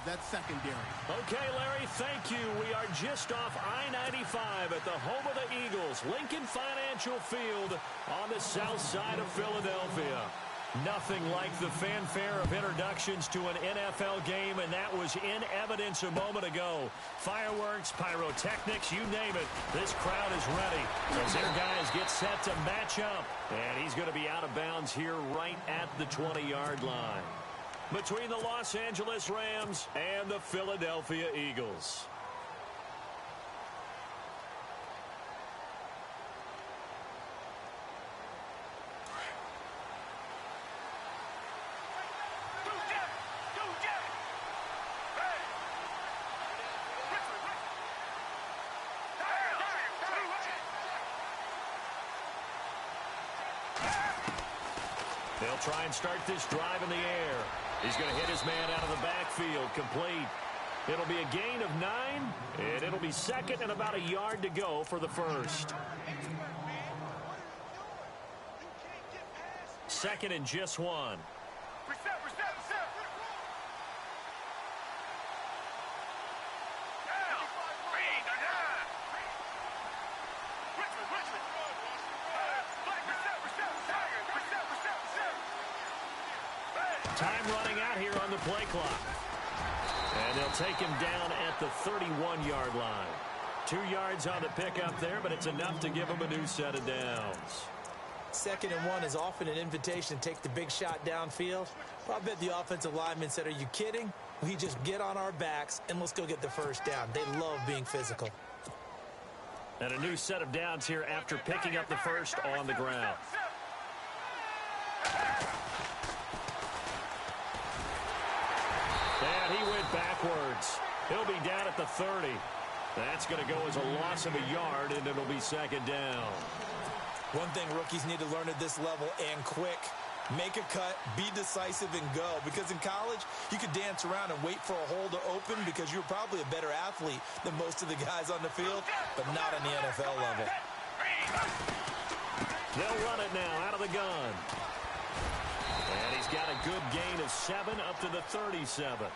that secondary. Okay, Larry, thank you. We are just off I-95 at the home of the Eagles, Lincoln Financial Field on the south side of Philadelphia. Nothing like the fanfare of introductions to an NFL game, and that was in evidence a moment ago. Fireworks, pyrotechnics, you name it. This crowd is ready as their guys get set to match up. And he's going to be out of bounds here right at the 20-yard line. Between the Los Angeles Rams and the Philadelphia Eagles. They'll try and start this drive in the air. He's going to hit his man out of the backfield, complete. It'll be a gain of 9, and it'll be second and about a yard to go for the first. Second and just 1. Time running out here on the play clock. And they'll take him down at the 31-yard line. 2 yards on the pickup there, but it's enough to give him a new set of downs. Second and 1 is often an invitation to take the big shot downfield. Well, I bet the offensive lineman said, are you kidding? We just get on our backs and let's go get the first down. They love being physical. And a new set of downs here after picking up the first on the ground. And he went backwards. He'll be down at the 30. That's going to go as a loss of a yard, and it'll be second down. One thing rookies need to learn at this level, and quick. Make a cut, be decisive, and go. Because in college, you could dance around and wait for a hole to open because you're probably a better athlete than most of the guys on the field, but not on the NFL level. They'll run it now out of the gun. And he's got a good gain of 7 up to the 37.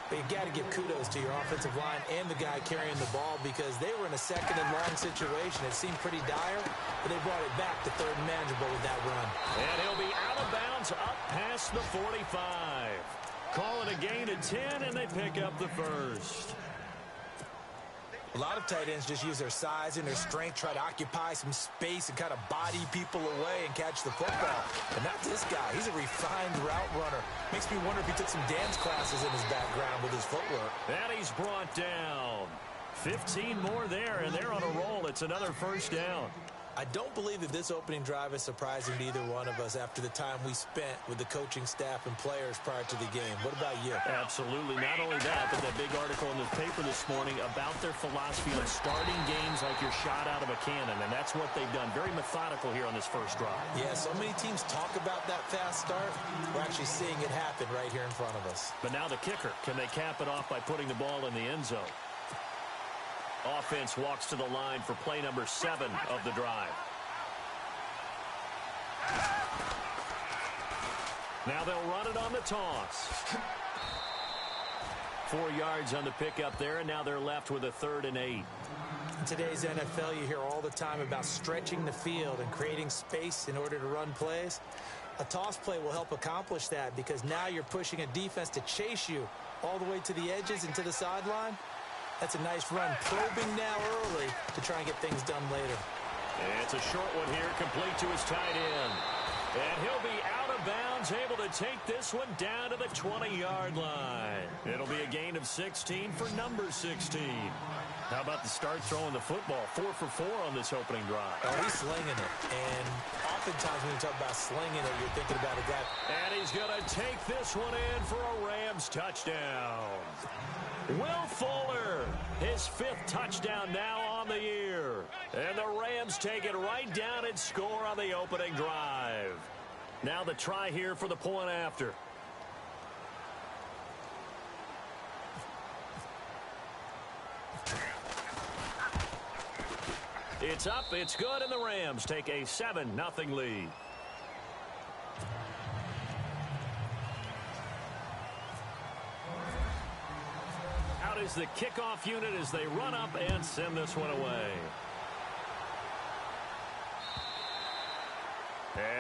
But you got to give kudos to your offensive line and the guy carrying the ball because they were in a second and long situation. It seemed pretty dire, but they brought it back to third and manageable with that run. And he'll be out of bounds up past the 45. Call it a gain of 10, and they pick up the first. A lot of tight ends just use their size and their strength, try to occupy some space and kind of body people away and catch the football. But not this guy. He's a refined route runner. Makes me wonder if he took some dance classes in his background with his footwork. And he's brought down. 15 more there, and they're on a roll. It's another first down. I don't believe that this opening drive is surprising to either one of us after the time we spent with the coaching staff and players prior to the game. What about you? Absolutely. Not only that, but that big article in the paper this morning about their philosophy on starting games like you're shot out of a cannon, and that's what they've done. Very methodical here on this first drive. Yeah, so many teams talk about that fast start. We're actually seeing it happen right here in front of us. But now the kicker. Can they cap it off by putting the ball in the end zone? Offense walks to the line for play number 7 of the drive. Now they'll run it on the toss. 4 yards on the pickup there, and now they're left with a 3rd and 8. In today's NFL, you hear all the time about stretching the field and creating space in order to run plays. A toss play will help accomplish that because now you're pushing a defense to chase you all the way to the edges and to the sideline. That's a nice run, probing now early to try and get things done later. And it's a short one here, complete to his tight end. And he'll be out of bounds, able to take this one down to the 20-yard line. It'll be a gain of 16 for number 16. How about the start throwing the football? 4 for 4 on this opening drive. Oh, he's slinging it. And oftentimes when you talk about slinging it, you're thinking about a guy. And he's going to take this one in for a Rams touchdown. Will Fuller, his 5th touchdown now on the year. And the Rams take it right down and score on the opening drive. Now the try here for the point after. It's up, it's good, and the Rams take a 7-0 lead. is the kickoff unit as they run up and send this one away.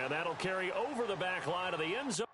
And that'll carry over the back line of the end zone.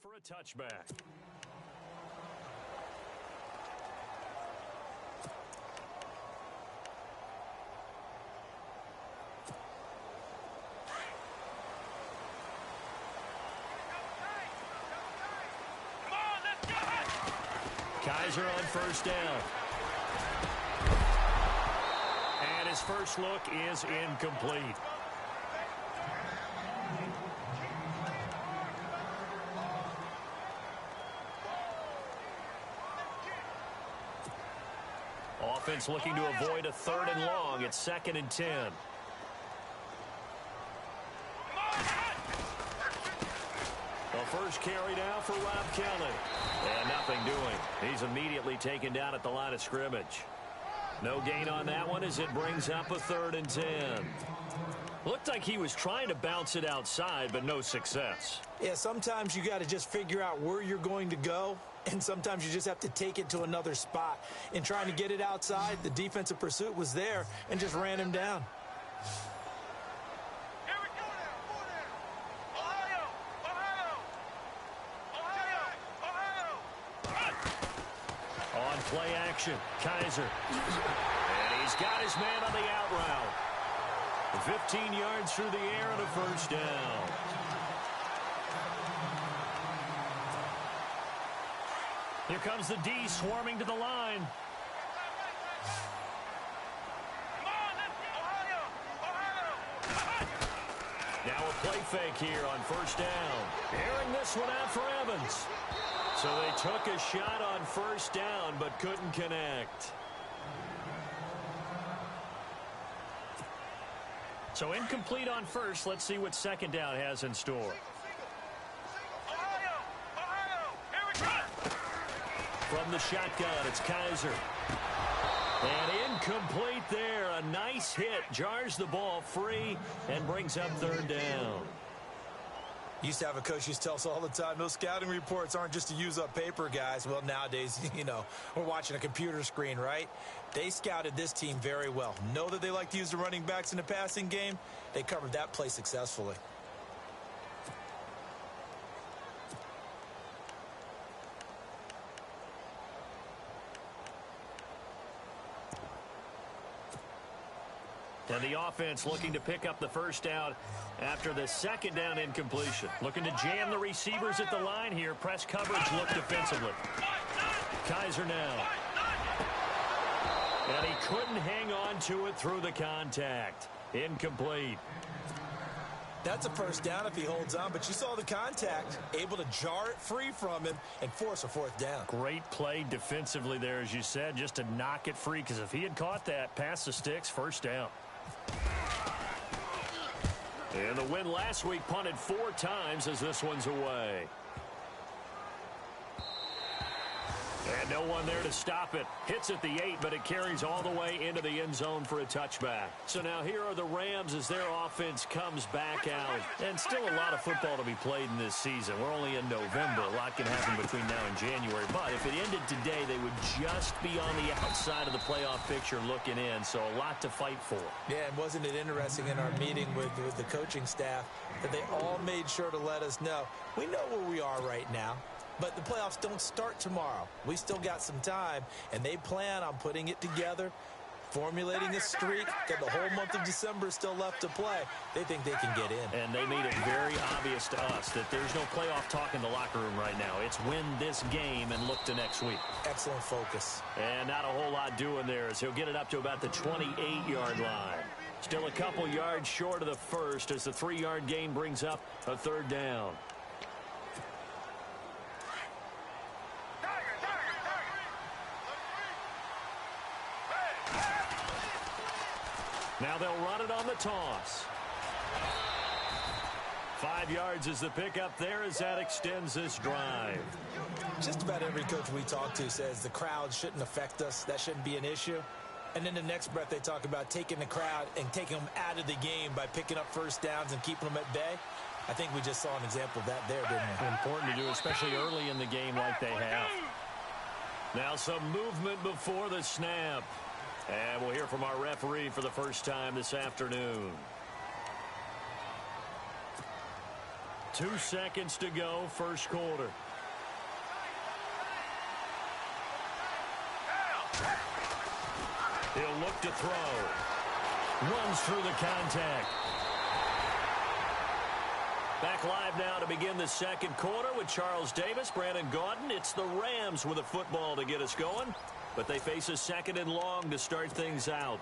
For a touchback. Kaiser on first down. And his first look is incomplete. Offense looking to avoid a 3rd and long. It's 2nd and 10. The first carry now for Rob Kelly. And nothing doing. He's immediately taken down at the line of scrimmage. No gain on that one as it brings up a 3rd and 10. Looked like he was trying to bounce it outside, but no success. Yeah, sometimes you got to just figure out where you're going to go. And sometimes you just have to take it to another spot. In trying to get it outside, the defensive pursuit was there and just ran him down. Here we go now. Ohio! On play action, Kaiser. And he's got his man on the out route. 15 yards through the air and a first down. Here comes the D swarming to the line. Now a play fake here on first down. Airing this one out for Evans. So they took a shot on first down but couldn't connect. So incomplete on first. Let's see what second down has in store. From the shotgun, it's Kaiser. And incomplete there. A nice hit. Jars the ball free and brings up 3rd down. Used to have a coach used to tell us all the time, those scouting reports aren't just to use up paper, guys. Well, nowadays, we're watching a computer screen, right? They scouted this team very well. Know that they like to use the running backs in the passing game. They covered that play successfully. And the offense looking to pick up the first down after the second down incompletion. Looking to jam the receivers at the line here. Press coverage look defensively. Kaiser now. And he couldn't hang on to it through the contact. Incomplete. That's a first down if he holds on, but you saw the contact, able to jar it free from him and force a 4th down. Great play defensively there, as you said, just to knock it free, because if he had caught that, past the sticks, first down. And the win last week punted 4 times as this one's away. And no one there to stop it. Hits at the 8, but it carries all the way into the end zone for a touchback. So now here are the Rams as their offense comes back out. And still a lot of football to be played in this season. We're only in November. A lot can happen between now and January. But if it ended today, they would just be on the outside of the playoff picture looking in. So a lot to fight for. Yeah, and wasn't it interesting in our meeting with the coaching staff that they all made sure to let us know, we know where we are right now. But the playoffs don't start tomorrow. We still got some time, and they plan on putting it together formulating a streak. Got the whole month of December still left to play. They think they can get in. And they made it very obvious to us that there's no playoff talk in the locker room right now. It's win this game and look to next week. Excellent focus. And not a whole lot doing there as he'll get it up to about the 28-yard line. Still a couple yards short of the first as the 3-yard gain brings up a third down. Now they'll run it on the toss. 5 yards is the pickup there as that extends this drive. Just about every coach we talk to says the crowd shouldn't affect us. That shouldn't be an issue. And then the next breath they talk about taking the crowd and taking them out of the game by picking up first downs and keeping them at bay. I think we just saw an example of that there, didn't we? Important to do, especially early in the game like they have. Now some movement before the snap. And we'll hear from our referee for the first time this afternoon. 2 seconds to go, first quarter. He'll look to throw. Runs through the contact. Back live now to begin the second quarter with Charles Davis, Brandon Gaudin. It's the Rams with a football to get us going, but they face a second and long to start things out.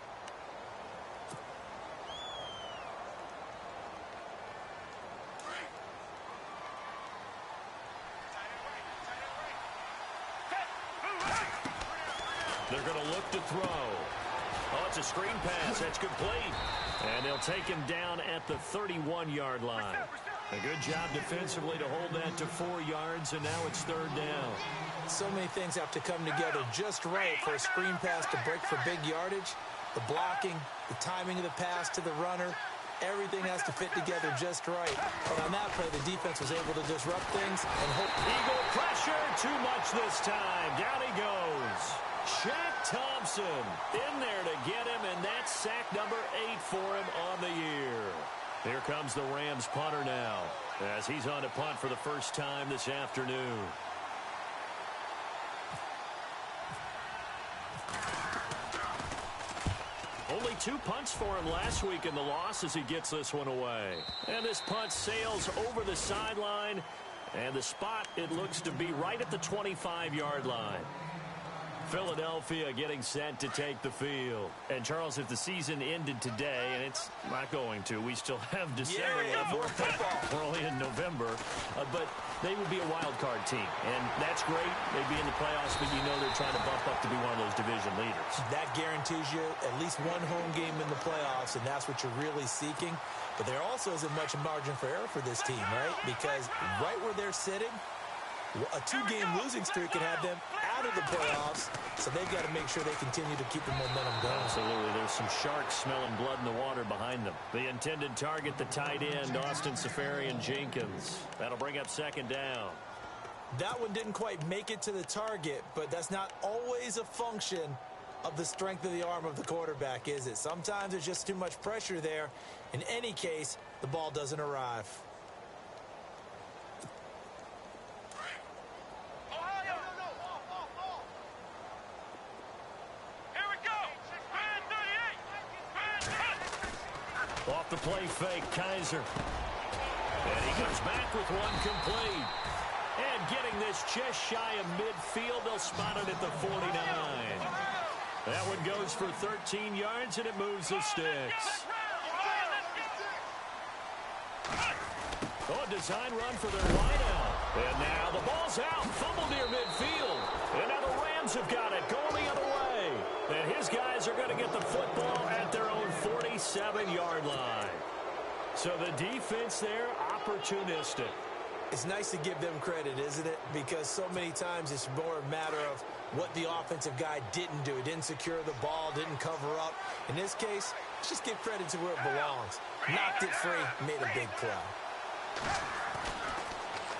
They're going to look to throw. Oh, it's a screen pass. That's complete. And they'll take him down at the 31-yard line. A good job defensively to hold that to 4 yards, and now it's third down. So many things have to come together just right for a screen pass to break for big yardage. The blocking, the timing of the pass to the runner, everything has to fit together just right. And on that play, the defense was able to disrupt things and hope. Eagle pressure, too much this time. Down he goes. Shaq Thompson in there to get him, and that's sack number 8 for him on the year. Here comes the Rams punter now as he's on to punt for the first time this afternoon. Only 2 punts for him last week in the loss as he gets this one away. And this punt sails over the sideline, and the spot, it looks to be right at the 25-yard line. Philadelphia getting set to take the field. And, Charles, if the season ended today, and it's not going to, we still have December left. We're only in November. But they would be a wild card team. And that's great. They'd be in the playoffs, but you know they're trying to bump up to be one of those division leaders. That guarantees you at least one home game in the playoffs, and that's what you're really seeking. But there also isn't much margin for error for this team, right? Because right where they're sitting, a 2-game losing streak can have them out of the playoffs, so they've got to make sure they continue to keep the momentum going. Absolutely. There's some sharks smelling blood in the water behind them. The intended target, the tight end, Austin Seferian-Jenkins. That'll bring up second down. That one didn't quite make it to the target, but that's not always a function of the strength of the arm of the quarterback, is it? Sometimes there's just too much pressure there. In any case, the ball doesn't arrive. Off the play fake, Kaiser. And he comes back with one complete. And getting this just shy of midfield, they'll spot it at the 49. That one goes for 13 yards, and it moves the sticks. Oh, a design run for their wideout. And now the ball's out, fumbled near midfield. And now the Rams have got it, going the other way. And his guys are going to get the football at their own 47-yard line. So the defense there, opportunistic. It's nice to give them credit, isn't it? Because so many times it's more a matter of what the offensive guy didn't do. Didn't secure the ball, didn't cover up. In this case, let's just give credit to where it belongs. Knocked it free, made a big play.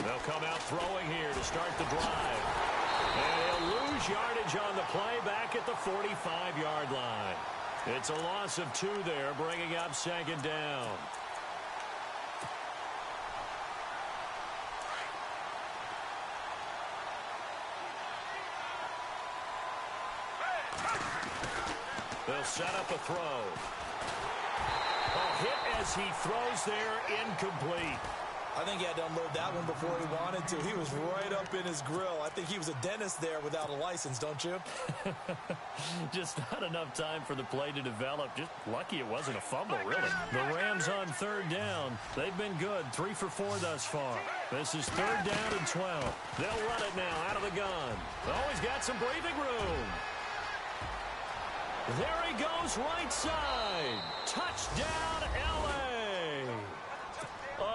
They'll come out throwing here to start the drive. And he'll lose yardage on the play back at the 45-yard line. It's a loss of 2 there, bringing up second down. They'll He'll set up a throw. A hit as he throws there, incomplete. I think he had to unload that one before he wanted to. He was right up in his grill. I think he was a dentist there without a license, don't you? Just not enough time for the play to develop. Just lucky it wasn't a fumble, really. The Rams on third down. They've been good. 3 for 4 thus far. This is third down and 12. They'll run it now out of the gun. Oh, he's got some breathing room. There he goes, right side. Touchdown, L.A.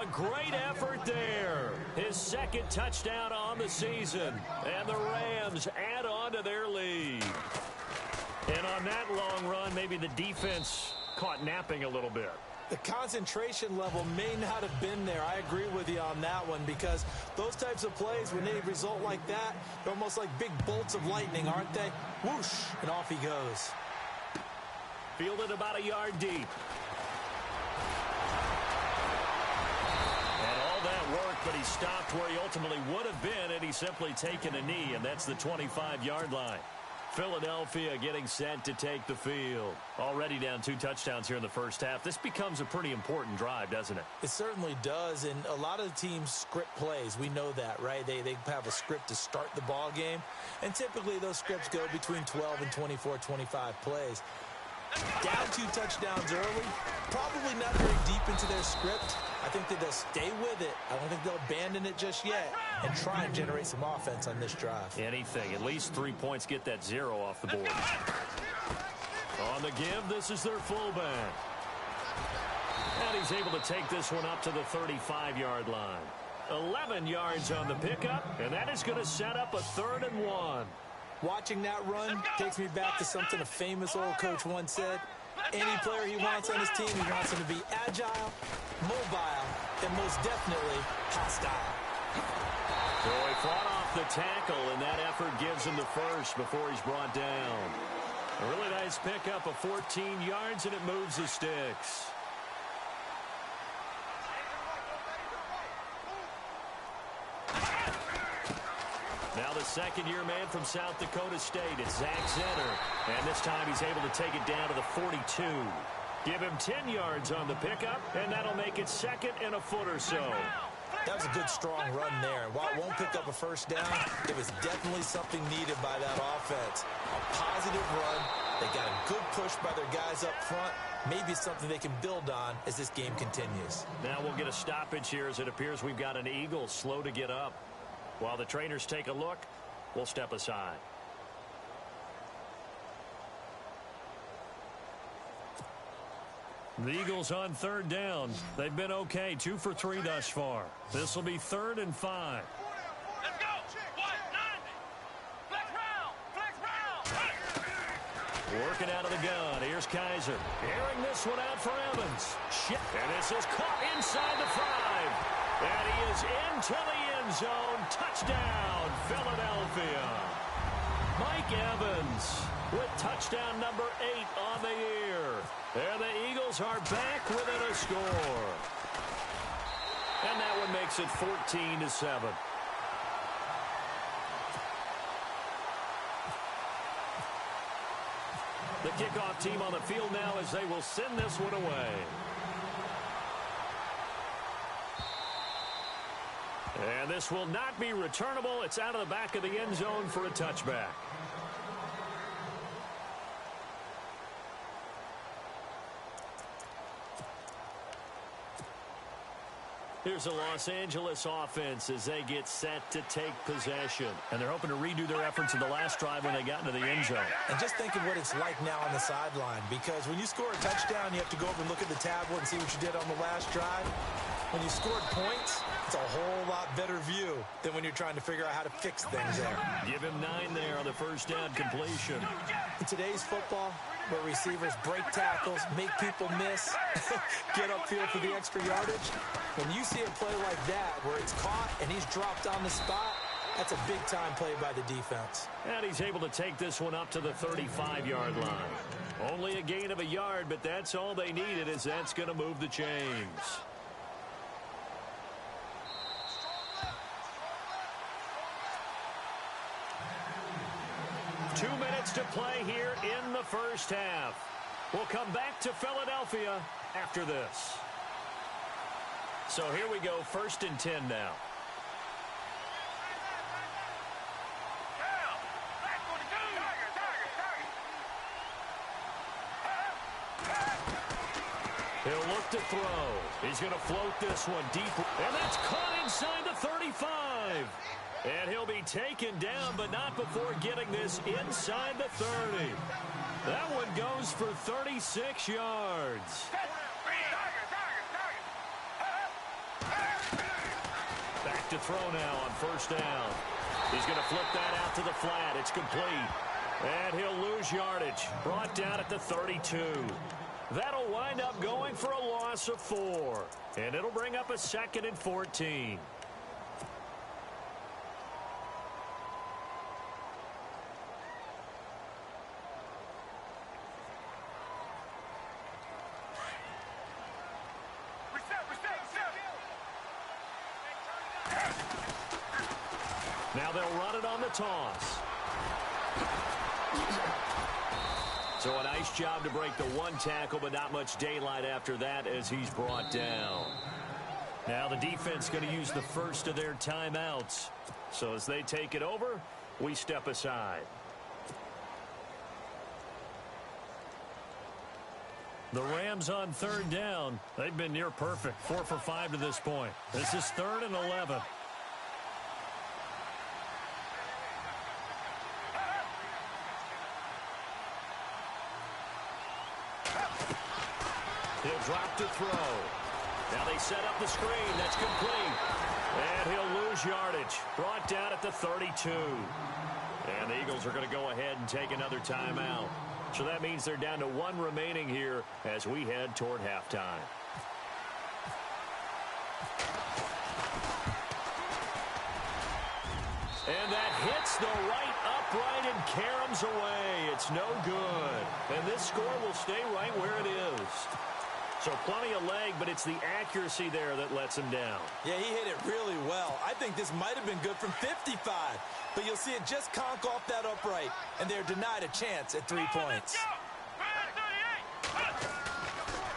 A great effort there. His second touchdown on the season. And the Rams add on to their lead. And on that long run, maybe the defense caught napping a little bit. The concentration level may not have been there. I agree with you on that one, because those types of plays, when they result like that, they're almost like big bolts of lightning, aren't they? Whoosh, and off he goes. Fielded about a yard deep. And all that work, but he stopped where he ultimately would have been had he simply taken a knee, and that's the 25-yard line. Philadelphia getting set to take the field. Already down 2 touchdowns here in the first half. This becomes a pretty important drive, doesn't it? It certainly does, and a lot of the teams script plays. We know that, right? They have a script to start the ball game, and typically those scripts go between 12 and 24, 25 plays. Down 2 touchdowns early, probably not very deep into their script. I think that they'll stay with it. I don't think they'll abandon it just yet and try and generate some offense on this drive. Anything. At least 3 points, get that 0 off the board. On the give, this is their fullback. And he's able to take this one up to the 35-yard line. 11 yards on the pickup, and that is going to set up a 3rd and 1. Watching that run takes me back to something a famous old coach once said. Any player he wants on his team, he wants him to be agile, mobile, and most definitely hostile. So he fought off the tackle, and that effort gives him the first before he's brought down. A really nice pickup of 14 yards, and it moves the sticks. Now the second-year man from South Dakota State, it's Zach Zenner. And this time he's able to take it down to the 42. Give him 10 yards on the pickup, and that'll make it 2nd and a foot or so. That was a good, strong run there. And while it won't pick up a first down, it was definitely something needed by that offense. A positive run. They got a good push by their guys up front. Maybe something they can build on as this game continues. Now we'll get a stoppage here as it appears we've got an Eagle slow to get up. While the trainers take a look, we'll step aside. The Eagles on 3rd down. They've been okay, 2 for 3 thus far. This will be 3rd and 5. Let's go. 190. Flex round. Flex round. Working out of the gun. Here's Kaiser. Airing this one out for Evans. And this is caught inside the 5. And he is into the end zone. Touchdown, Philadelphia. Mike Evans with touchdown number 8 on the year. And the Eagles are back within a score. And that one makes it 14-7. The kickoff team on the field now as they will send this one away. And this will not be returnable. It's out of the back of the end zone for a touchback. Here's the Los Angeles offense as they get set to take possession. And they're hoping to redo their efforts in the last drive when they got into the end zone. And just think of what it's like now on the sideline, because when you score a touchdown, you have to go over and look at the tablet and see what you did on the last drive. When you scored points, it's a whole lot better view than when you're trying to figure out how to fix things there. Give him 9 there on the first down completion. In today's football, where receivers break tackles, make people miss, get upfield for the extra yardage, when you see a play like that where it's caught and he's dropped on the spot, that's a big-time play by the defense. And he's able to take this one up to the 35-yard line. Only a gain of a yard, but that's all they needed, as that's going to move the chains. Two minutes to play here in the first half. We'll come back to Philadelphia after this. So here we go, 1st and 10 now. He'll look to throw. He's going to float this one deep. And that's caught inside the 35. And he'll be taken down, but not before getting this inside the 30. That one goes for 36 yards. Back to throw now on 1st down. He's going to flip that out to the flat. It's complete. And he'll lose yardage. Brought down at the 32. That'll wind up going for a loss of 4. And it'll bring up a 2nd and 14. Now they'll run it on the toss. So a nice job to break the 1 tackle, but not much daylight after that as he's brought down. Now the defense going to use the first of their timeouts. So as they take it over, we step aside. The Rams on 3rd down. They've been near perfect. 4 for 5 to this point. This is 3rd and 11. He'll drop to throw. Now they set up the screen. That's complete. And he'll lose yardage. Brought down at the 32. And the Eagles are going to go ahead and take another timeout. So that means they're down to 1 remaining here as we head toward halftime. And that hits the right upright and caroms away. It's no good. And this score will stay right where it is. So plenty of leg, but it's the accuracy there that lets him down. Yeah, he hit it really well. I think this might have been good from 55. But you'll see it just conk off that upright. And they're denied a chance at 3 points.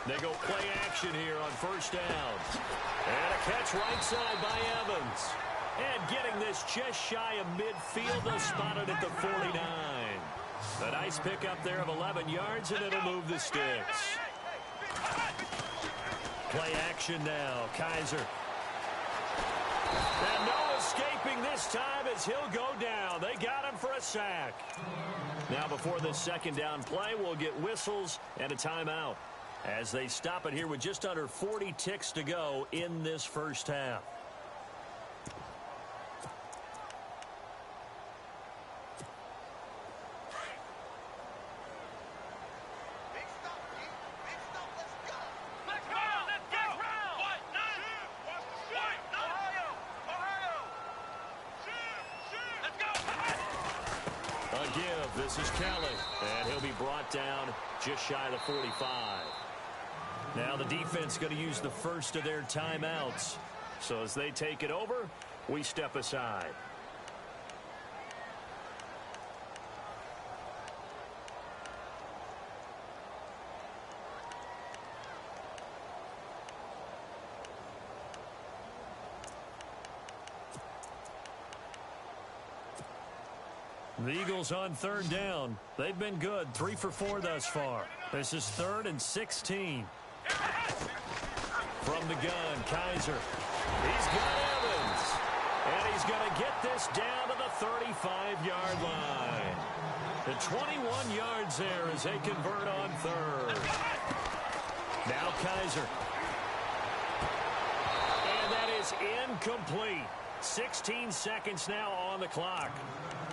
They go play action here on 1st down. And a catch right side by Evans. And getting this just shy of midfield, they'll spot it at the 49. A nice pickup there of 11 yards, and it'll move the sticks. Play action now. Kaiser. And no escaping this time as he'll go down. They got him for a sack. Now before this 2nd down play, we'll get whistles and a timeout as they stop it here with just under 40 ticks to go in this 1st half. This is Kelly, and he'll be brought down just shy of the 45. Now the defense going to use the first of their timeouts. So as they take it over, we step aside. The Eagles on 3rd down. They've been good, 3 for 4 thus far. This is 3rd and 16. From the gun, Kaiser. He's got Evans. And he's going to get this down to the 35-yard line. The 21 yards there as they convert on 3rd. Now Kaiser. And that is incomplete. 16 seconds now on the clock.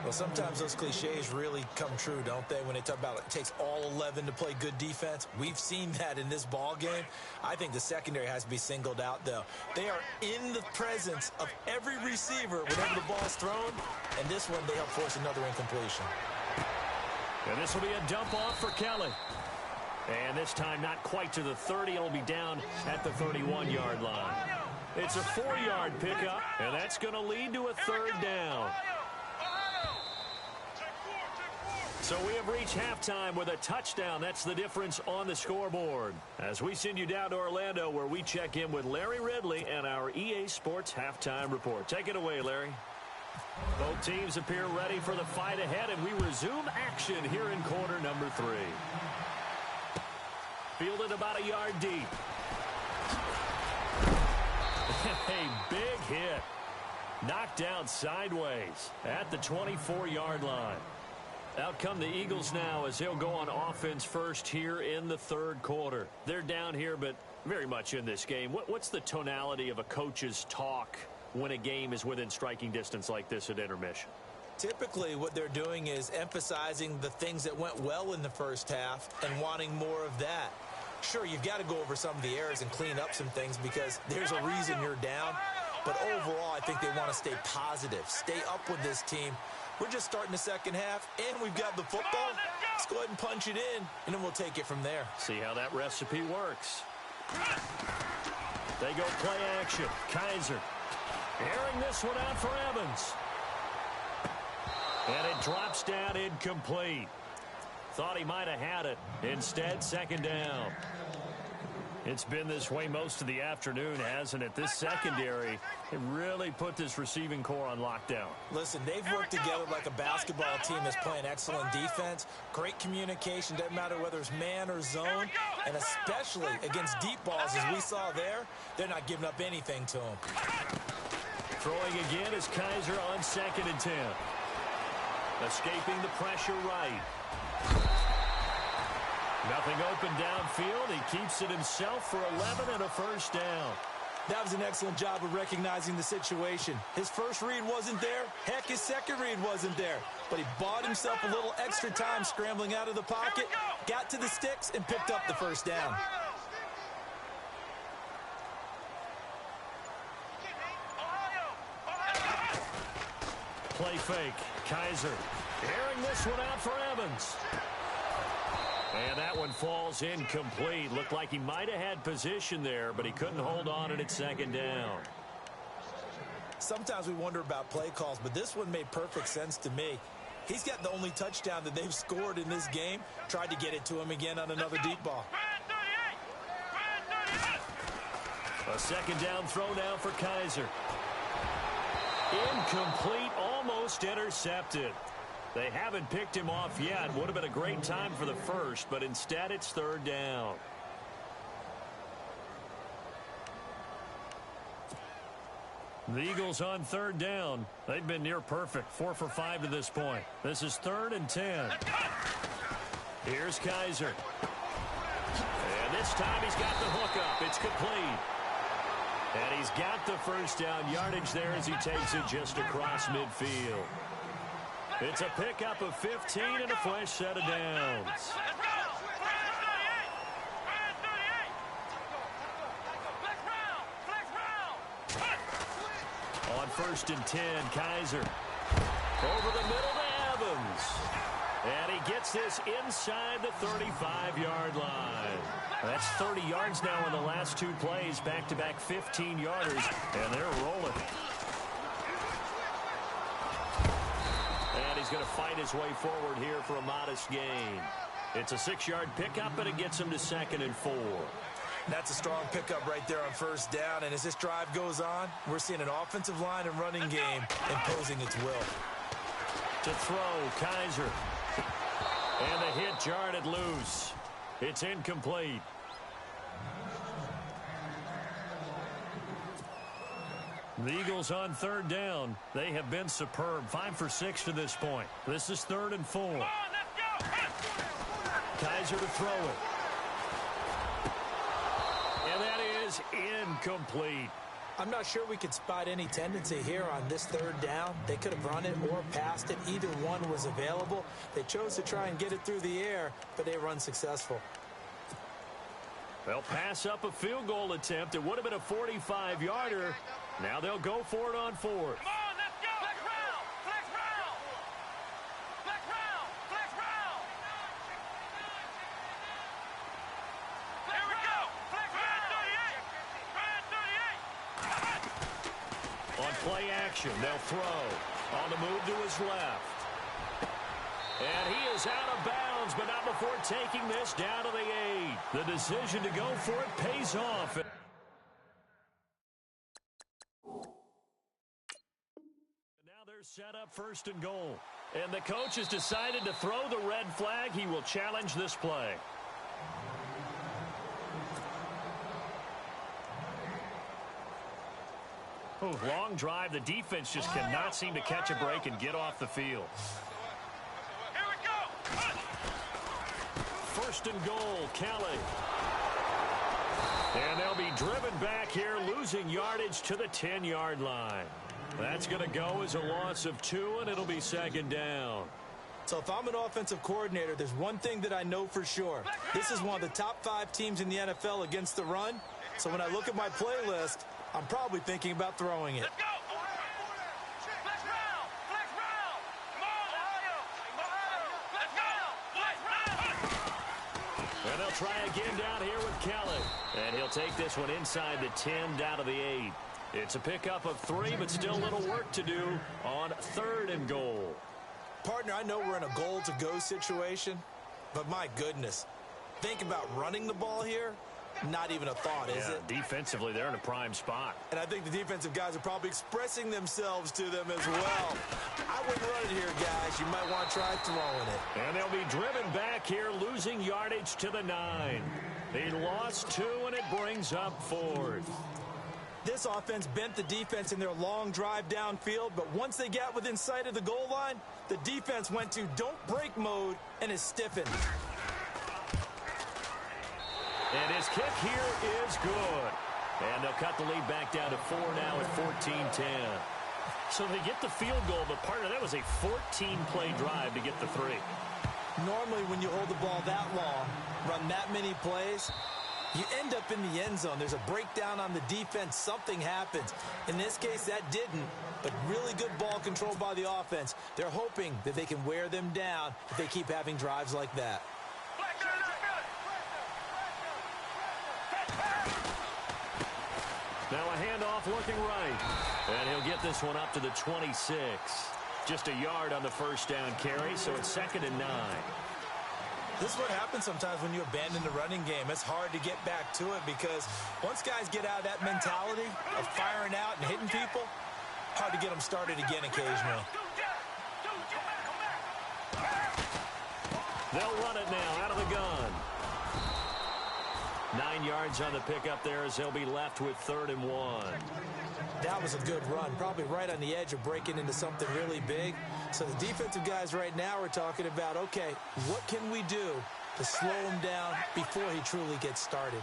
Well, sometimes those cliches really come true, don't they? When they talk about it takes all 11 to play good defense. We've seen that in this ball game. I think the secondary has to be singled out, though. They are in the presence of every receiver whenever the ball's thrown. And this one, they help force another incompletion. And this will be a dump off for Kelly. And this time not quite to the 30. It'll be down at the 31-yard line. It's a 4-yard pickup, and that's going to lead to a 3rd down. So we have reached halftime with a touchdown. That's the difference on the scoreboard. As we send you down to Orlando, where we check in with Larry Ridley and our EA Sports Halftime Report. Take it away, Larry. Both teams appear ready for the fight ahead, and we resume action here in quarter number 3. Fielded about a yard deep. A big hit. Knocked down sideways at the 24-yard line. Out come the Eagles now as they'll go on offense first here in the third quarter. They're down here, but very much in this game. What's the tonality of a coach's talk when a game is within striking distance like this at intermission? Typically, what they're doing is emphasizing the things that went well in the first half and wanting more of that. Sure, you've got to go over some of the errors and clean up some things because there's a reason you're down. But overall, I think they want to stay positive, stay up with this team. We're just starting the second half, and we've got the football. Let's go ahead and punch it in, and then we'll take it from there. See how that recipe works. They go play action. Kaiser airing this one out for Evans. And it drops down incomplete. Thought he might have had it. Instead, second down. It's been this way most of the afternoon, hasn't it? This secondary, it really put this receiving core on lockdown. Listen, they've worked together like a basketball team that's playing excellent defense. Great communication, doesn't matter whether it's man or zone. And especially against deep balls, as we saw there, they're not giving up anything to them. Throwing again is Kaiser on 2nd and 10. Escaping the pressure right. Nothing open downfield. He keeps it himself for 11 and a first down. That was an excellent job of recognizing the situation. His first read wasn't there. Heck, his second read wasn't there. But he bought himself a little extra time scrambling out of the pocket, got to the sticks, and picked up the first down. Play fake. Kaiser airing this one out for Evans. And that one falls incomplete. Looked like he might have had position there, but he couldn't hold on and it's second down. Sometimes we wonder about play calls, but this one made perfect sense to me. He's got the only touchdown that they've scored in this game. Tried to get it to him again on another deep ball. A second down throw now for Kaiser. Incomplete, almost intercepted. They haven't picked him off yet. Would have been a great time for the first, but instead it's third down. The Eagles on third down. They've been near perfect, 4 for 5 to this point. This is 3rd and 10. Here's Kaiser. And this time he's got the hook up. It's complete. And he's got the first down yardage there as he takes it just across midfield. It's a pickup of 15 and a fresh set of downs. On 1st and 10, Kaiser. Over the middle to Evans. And he gets this inside the 35-yard line. That's 30 yards now in the last 2 plays. Back-to-back 15-yarders, and they're rolling. And he's going to fight his way forward here for a modest gain. It's a 6-yard pickup, and it gets him to 2nd and 4. That's a strong pickup right there on first down. And as this drive goes on, we're seeing an offensive line and running game imposing its will. To throw, Kaiser. And the hit jarred it loose. It's incomplete. The Eagles on third down. They have been superb. 5 for 6 to this point. This is 3rd and 4. Kaiser to throw it. And that is incomplete. I'm not sure we could spot any tendency here on this third down. They could have run it or passed it. Either one was available. They chose to try and get it through the air, but they were unsuccessful. They'll pass up a field goal attempt. It would have been a 45-yarder. Now they'll go for it on 4th. Come on, let's go. Flex round. Flex round. Flex round. Flex round. Here we go. Flex round. 38. On play action, they'll throw. On the move to his left. And he is out of bounds, but not before taking this down to the 8. The decision to go for it pays off. Now they're set up 1st and goal. And the coach has decided to throw the red flag. He will challenge this play. Oh, long drive. The defense just cannot seem to catch a break and get off the field. Here we go. 1st and goal, Kelly. And they'll be driven back here, losing yardage to the 10-yard line. That's going to go as a loss of 2, and it'll be 2nd down. So if I'm an offensive coordinator, there's one thing that I know for sure. This is one of the top 5 teams in the NFL against the run. So when I look at my playlist, I'm probably thinking about throwing it. Let's go. Flex round. Flex round. Come on, Ohio. Let's go. Flex round. And they'll try again down here with Kelly. And he'll take this one inside the 10 down to the 8. It's a pickup of 3, but still a little work to do on 3rd and goal. Partner, I know we're in a goal-to-go situation, but my goodness, think about running the ball here. Not even a thought, is it? Defensively, they're in a prime spot. And I think the defensive guys are probably expressing themselves to them as well. I wouldn't run it here, guys. You might want to try throwing it. And they'll be driven back here, losing yardage to the 9. He lost 2, and it brings up 4th. This offense bent the defense in their long drive downfield, but once they got within sight of the goal line, the defense went to don't break mode and is stiffened. And his kick here is good. And they'll cut the lead back down to 4 now at 14-10. So they get the field goal, but partner, that was a 14-play drive to get the 3. Normally when you hold the ball that long, run that many plays, you end up in the end zone. There's a breakdown on the defense. Something happens. In this case, that didn't, but really good ball control by the offense. They're hoping that they can wear them down if they keep having drives like that. Now a handoff looking right. And he'll get this one up to the 26. Just a yard on the 1st down carry, so it's 2nd and 9. This is what happens sometimes when you abandon the running game. It's hard to get back to it because once guys get out of that mentality of firing out and hitting people, hard to get them started again occasionally. They'll run it now out of the gun. 9 yards on the pickup there as they'll be left with 3rd and 1. That was a good run, probably right on the edge of breaking into something really big. So the defensive guys right now are talking about, okay, what can we do to slow him down before he truly gets started?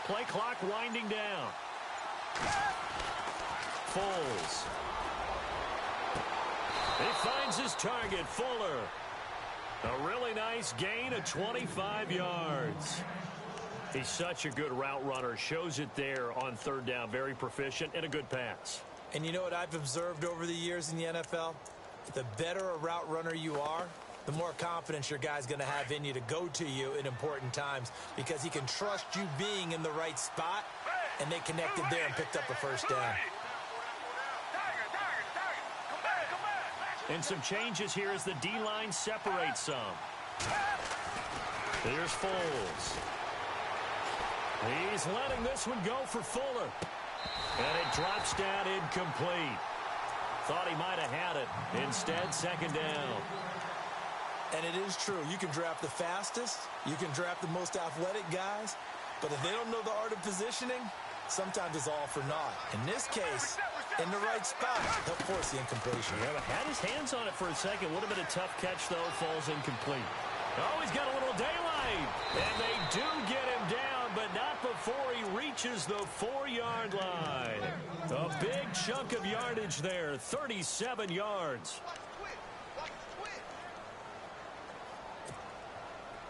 Play clock winding down. Foles. He finds his target, Fuller. A really nice gain of 25 yards. He's such a good route runner. Shows it there on 3rd down. Very proficient and a good pass. And you know what I've observed over the years in the NFL? The better a route runner you are, the more confidence your guy's going to have in you to go to you in important times because he can trust you being in the right spot, and they connected there and picked up a 1st down. And some changes here as the D-line separates some. Here's Foles. He's letting this one go for Fuller. And it drops down incomplete. Thought he might have had it. Instead, 2nd down. And it is true. You can draft the fastest. You can draft the most athletic guys. But if they don't know the art of positioning, sometimes it's all for naught. In this case, in the right spot, they'll force the incompletion. Yeah, had his hands on it for a second. Would have been a tough catch, though. Falls incomplete. Oh, he's got a little daylight. And they do get him down, but not before he reaches the 4-yard line. A big chunk of yardage there, 37 yards.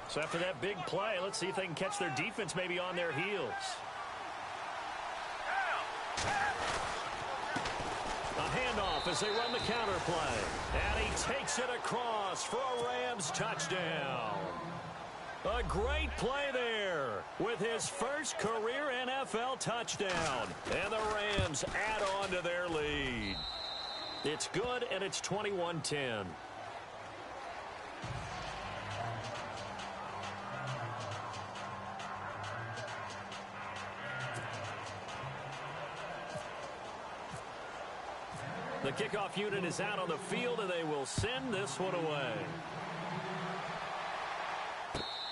So after that big play, let's see if they can catch their defense maybe on their heels. A handoff as they run the counter play. And he takes it across for a Rams touchdown. A great play there with his first career NFL touchdown. And the Rams add on to their lead. It's good, and it's 21-10. The kickoff unit is out on the field, and they will send this one away.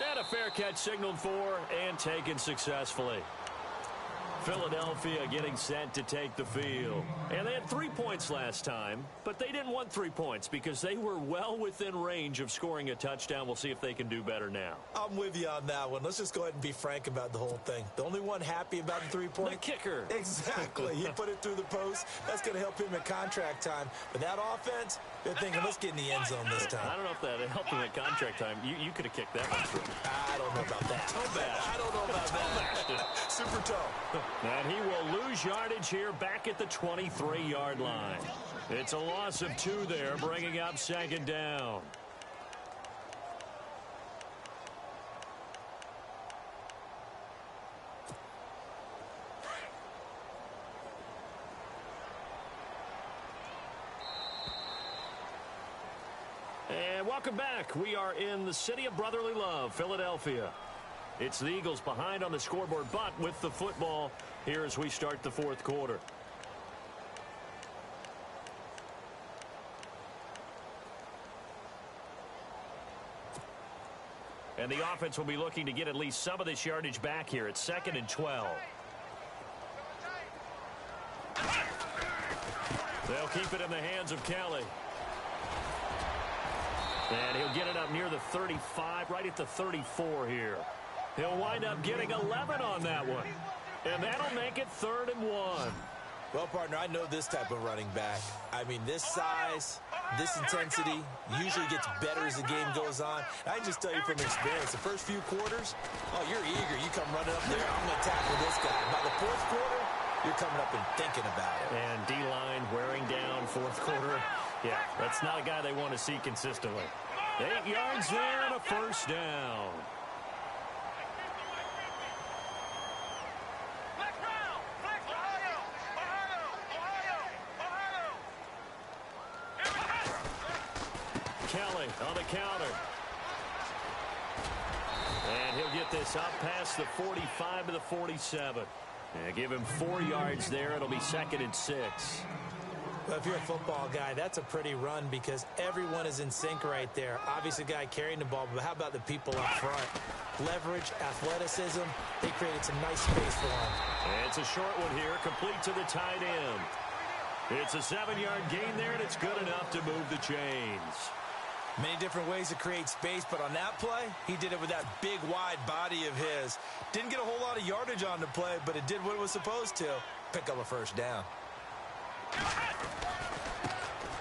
And a fair catch signaled for and taken successfully. Philadelphia getting set to take the field. And they had 3 points last time, but they didn't want 3 points because they were well within range of scoring a touchdown. We'll see if they can do better now. I'm with you on that one. Let's just go ahead and be frank about the whole thing. The only one happy about the 3-point? The kicker. Exactly. He put it through the post. That's going to help him at contract time. But that offense, they're thinking, let's get in the end zone this time. I don't know if that helped him at contract time. You could have kicked that one through. I don't know about that. Toe bash. I don't know about that. Super toe. And he will lose yardage here back at the 23-yard line. It's a loss of 2 there, bringing up second down. And welcome back. We are in the city of brotherly love, Philadelphia. It's the Eagles behind on the scoreboard, but with the football here as we start the fourth quarter. And the offense will be looking to get at least some of this yardage back here. It's 2nd and 12. They'll keep it in the hands of Kelly. And he'll get it up near the 35, right at the 34 here. He'll wind up getting 11 on that one. And that'll make it 3rd and 1. Well, partner, I know this type of running back. I mean, this size, this intensity usually gets better as the game goes on. I can just tell you from experience, the first few quarters, oh, you're eager. You come running up there, I'm going to tackle this guy. By the 4th quarter, you're coming up and thinking about it. And D-line wearing down 4th quarter. Yeah, that's not a guy they want to see consistently. 8 yards there and a first down. Kelly on the counter. And he'll get this up past the 45 to the 47. And give him 4 yards there. It'll be 2nd and 6. Well, if you're a football guy, that's a pretty run because everyone is in sync right there. Obviously, the guy carrying the ball, but how about the people up front? Leverage, athleticism, they created some nice space for him. And it's a short one here, complete to the tight end. It's a 7-yard gain there, and it's good enough to move the chains. Many different ways to create space, but on that play, he did it with that big, wide body of his. Didn't get a whole lot of yardage on the play, but it did what it was supposed to. Pick up a first down.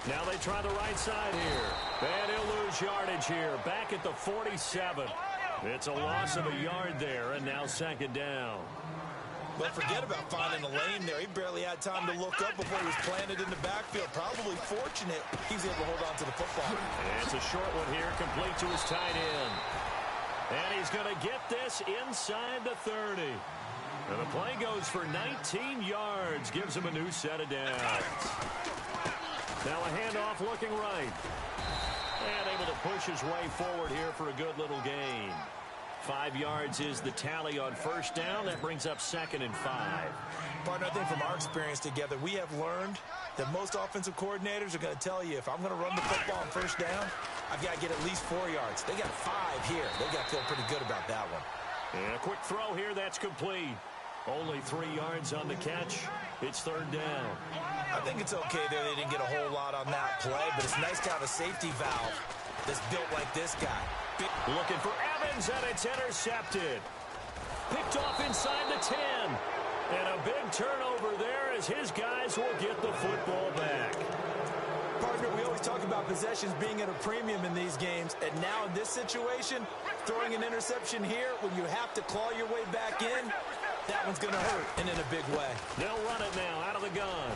Now they try the right side here. And he'll lose yardage here, back at the 47. It's a loss of a yard there, and now 2nd down. Well, forget about finding a lane there. He barely had time to look up before he was planted in the backfield. Probably fortunate he's able to hold on to the football. And it's a short one here, complete to his tight end. And he's going to get this inside the 30. And the play goes for 19 yards, gives him a new set of downs. Now a handoff looking right. And able to push his way forward here for a good little gain. 5 yards is the tally on first down. That brings up 2nd and 5. Partner, I think from our experience together, we have learned that most offensive coordinators are going to tell you, if I'm going to run the football on first down, I've got to get at least 4 yards. They got 5 here. They got to feel pretty good about that one. And a quick throw here. That's complete. Only 3 yards on the catch. It's 3rd down. I think it's okay there. They didn't get a whole lot on that play, but it's nice to have a safety valve that's built like this guy. Looking for Evans, and it's intercepted. Picked off inside the 10. And a big turnover there as his guys will get the football back. Partner, we always talk about possessions being at a premium in these games, and now in this situation, throwing an interception here when you have to claw your way back in, that one's going to hurt, and in a big way. They'll run it now out of the gun.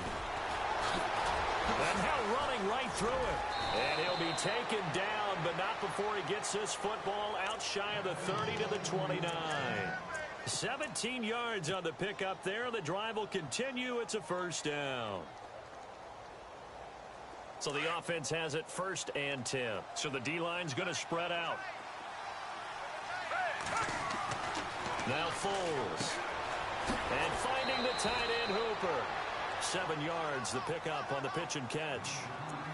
And now running right through it. And he'll be taken down, but not before he gets this football out shy of the 30 to the 29. 17 yards on the pickup there. The drive will continue. It's a first down. So the offense has it 1st and 10. So the D-line's going to spread out. Now Foles. And finding the tight end Hooper. 7 yards, the pickup on the pitch and catch.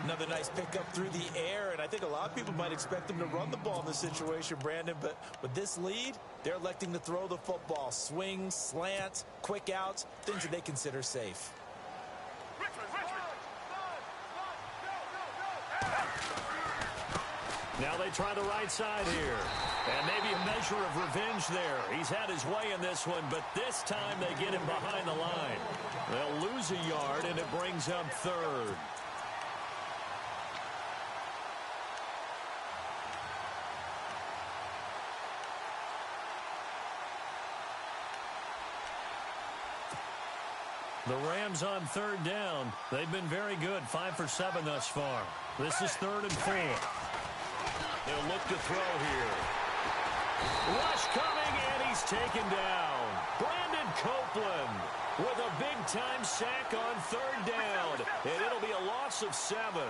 Another nice pickup through the air, and I think a lot of people might expect them to run the ball in this situation, Brandon, but with this lead, they're electing to throw the football. Swings, slants, quick outs, things that they consider safe. Now they try the right side here. And maybe a measure of revenge there. He's had his way in this one, but this time they get him behind the line. They'll lose a yard, and it brings up 3rd. The Rams on 3rd down. They've been very good, 5 for 7 thus far. This is 3rd and 4. They'll look to throw here. Rush coming, and he's taken down. Brandon Copeland with a big-time sack on 3rd down. And it'll be a loss of 7.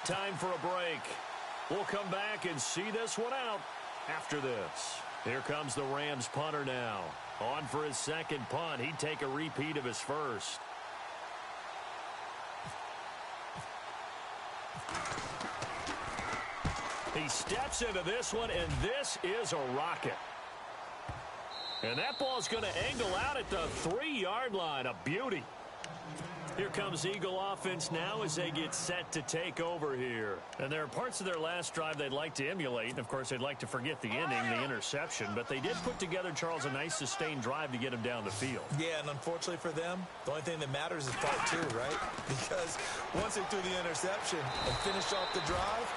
Time for a break. We'll come back and see this one out after this. Here comes the Rams punter now. On for his 2nd punt. He'd take a repeat of his first. He steps into this one, and this is a rocket. And that ball's going to angle out at the 3-yard line. A beauty. Here comes Eagle offense now as they get set to take over here. And there are parts of their last drive they'd like to emulate. And, of course, they'd like to forget the ending, the interception. But they did put together, Charles, a nice sustained drive to get him down the field. Yeah, and unfortunately for them, the only thing that matters is part 2, right? Because once they threw the interception and finished off the drive,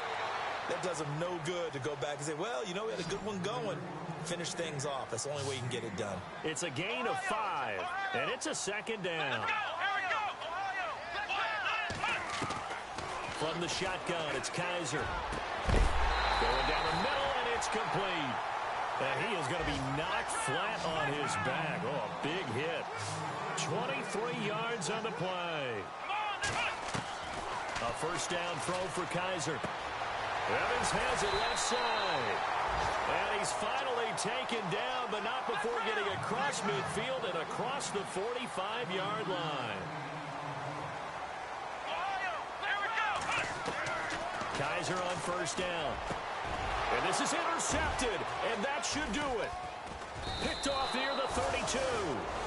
that does them no good to go back and say, well, you know, we had a good one going. Finish things off. That's the only way you can get it done. It's a gain of 5, and it's a 2nd down. From the shotgun, it's Kaiser. Going down the middle, and it's complete. And he is going to be knocked flat on his back. Oh, a big hit. 23 yards on the play. A 1st down throw for Kaiser. Evans has it left side. And he's finally taken down, but not before getting across midfield and across the 45-yard line. Kaiser on 1st down. And this is intercepted, and that should do it. Picked off near the 32.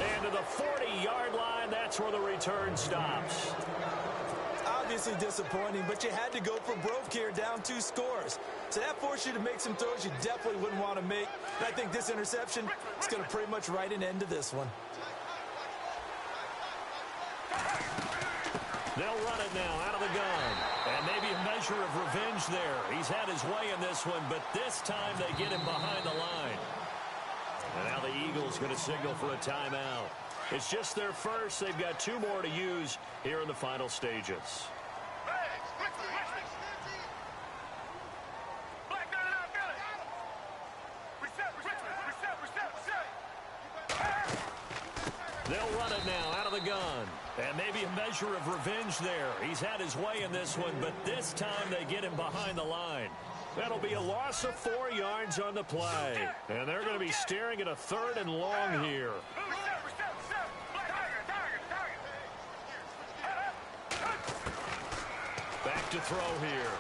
And to the 40-yard line, that's where the return stops. Obviously disappointing, but you had to go for broke here, down 2 scores. So that forced you to make some throws you definitely wouldn't want to make. And I think this interception is going to pretty much write an end to this one. They'll run it now out of the gun. And maybe a measure of revenge there. He's had his way in this one, but this time they get him behind the line. And now the Eagles going to signal for a timeout. It's just their first. They've got 2 more to use here in the final stages. They'll run it now out of the gun. And maybe a measure of revenge there. He's had his way in this one, but this time they get him behind the line. That'll be a loss of 4 yards on the play. And they're going to be staring at a 3rd and long here. Back to throw here.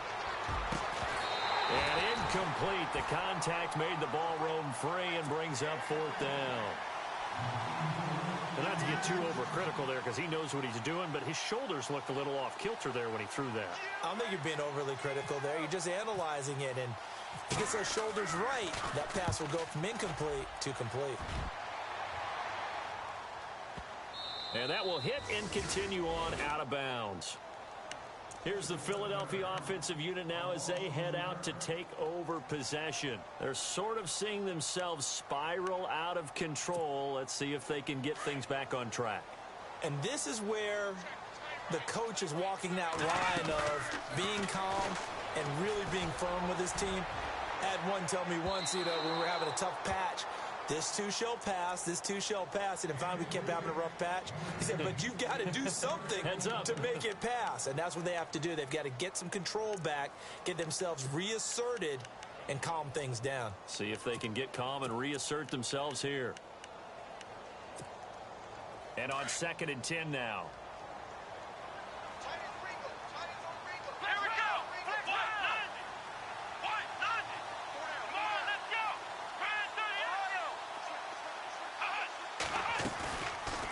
And incomplete. The contact made the ball roam free and brings up 4th down. And not to get too overcritical there because he knows what he's doing, but his shoulders looked a little off kilter there when he threw that. I don't think you're being overly critical there. You're just analyzing it, and if he gets those shoulders right, that pass will go from incomplete to complete. And that will hit and continue on out of bounds. Here's the Philadelphia offensive unit now as they head out to take over possession. They're sort of seeing themselves spiral out of control. Let's see if they can get things back on track. And this is where the coach is walking that line of being calm and really being firm with his team. I had one tell me once, when we were having a tough patch, this too shall pass, this too shall pass. And finally we kept having a rough patch. He said, but you've got to do something to make it pass. And that's what they have to do. They've got to get some control back, get themselves reasserted, and calm things down. See if they can get calm and reassert themselves here. And on 2nd and 10 now.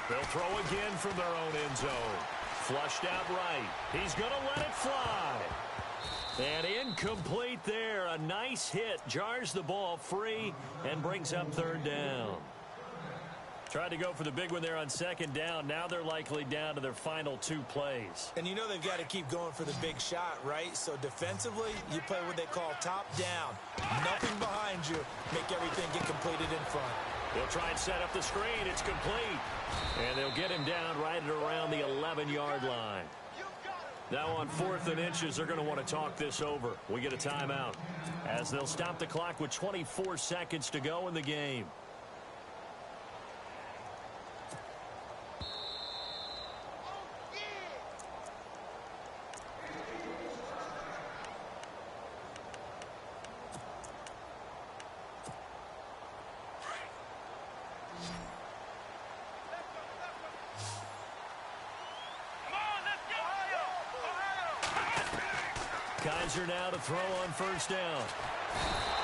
They'll throw again from their own end zone. Flushed out right. He's going to let it fly. And incomplete there. A nice hit. Jars the ball free and brings up 3rd down. Tried to go for the big one there on 2nd down. Now they're likely down to their final 2 plays. And you know they've got to keep going for the big shot, right? So defensively, you play what they call top down. Nothing behind you. Make everything get completed in front. They'll try and set up the screen. It's complete. And they'll get him down right at around the 11-yard line. Now on 4th and inches, they're going to want to talk this over. We get a timeout as they'll stop the clock with 24 seconds to go in the game. Kaiser now to throw on 1st down.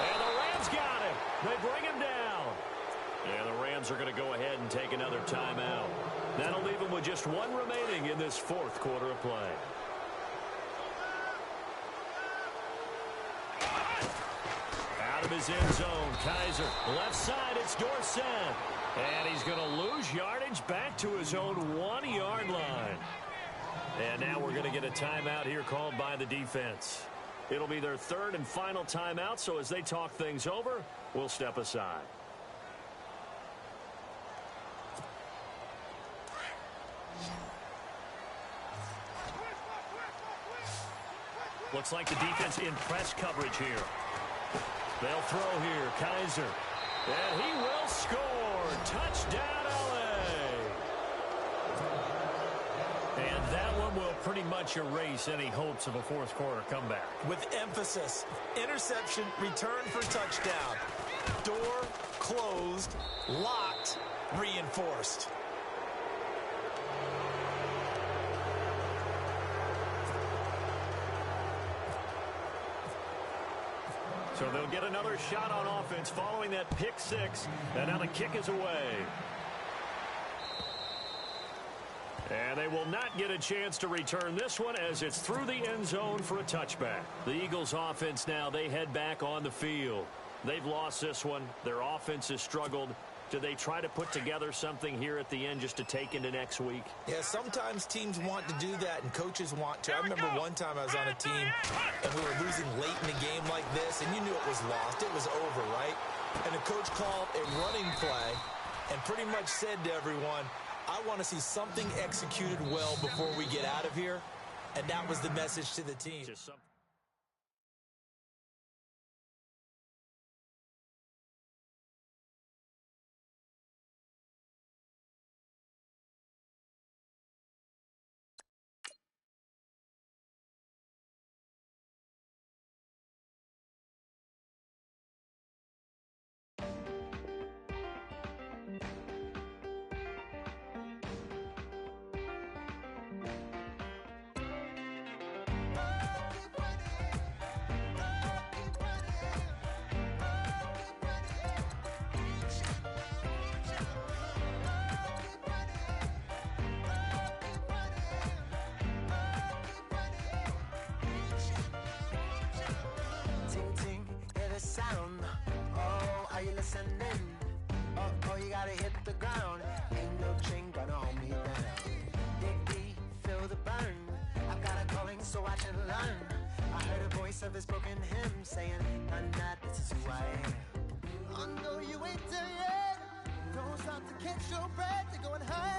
And the Rams got him. They bring him down. And the Rams are going to go ahead and take another timeout. That'll leave them with just 1 remaining in this 4th quarter of play. Out of his end zone, Kaiser. Left side, it's Dorsett. And he's going to lose yardage back to his own 1-yard line. And now we're going to get a timeout here called by the defense. It'll be their 3rd and final timeout, so as they talk things over, we'll step aside. Looks like the defense in press coverage here. They'll throw here, Kaiser. And he will score. Touchdown, LA. And that one will pretty much erase any hopes of a 4th quarter comeback. With emphasis, interception, return for touchdown. Door closed, locked, reinforced. So they'll get another shot on offense following that pick 6. And now the kick is away. And they will not get a chance to return this one as it's through the end zone for a touchback. The Eagles offense now, they head back on the field. They've lost this one. Their offense has struggled. Do they try to put together something here at the end just to take into next week? Yeah, sometimes teams want to do that and coaches want to. I remember one time I was on a team and we were losing late in the game like this and you knew it was lost. It was over, right? And the coach called a running play and pretty much said to everyone, I want to see something executed well before we get out of here. And that was the message to the team. ascending. Oh, you gotta hit the ground. Ain't no chain gonna hold me down. Dig deep, feel the burn. I've got a calling, so I should learn. I heard a voice of his broken hymn saying, none that this is who I am. I know you ain't there yet. Don't stop to catch your breath. You're going high.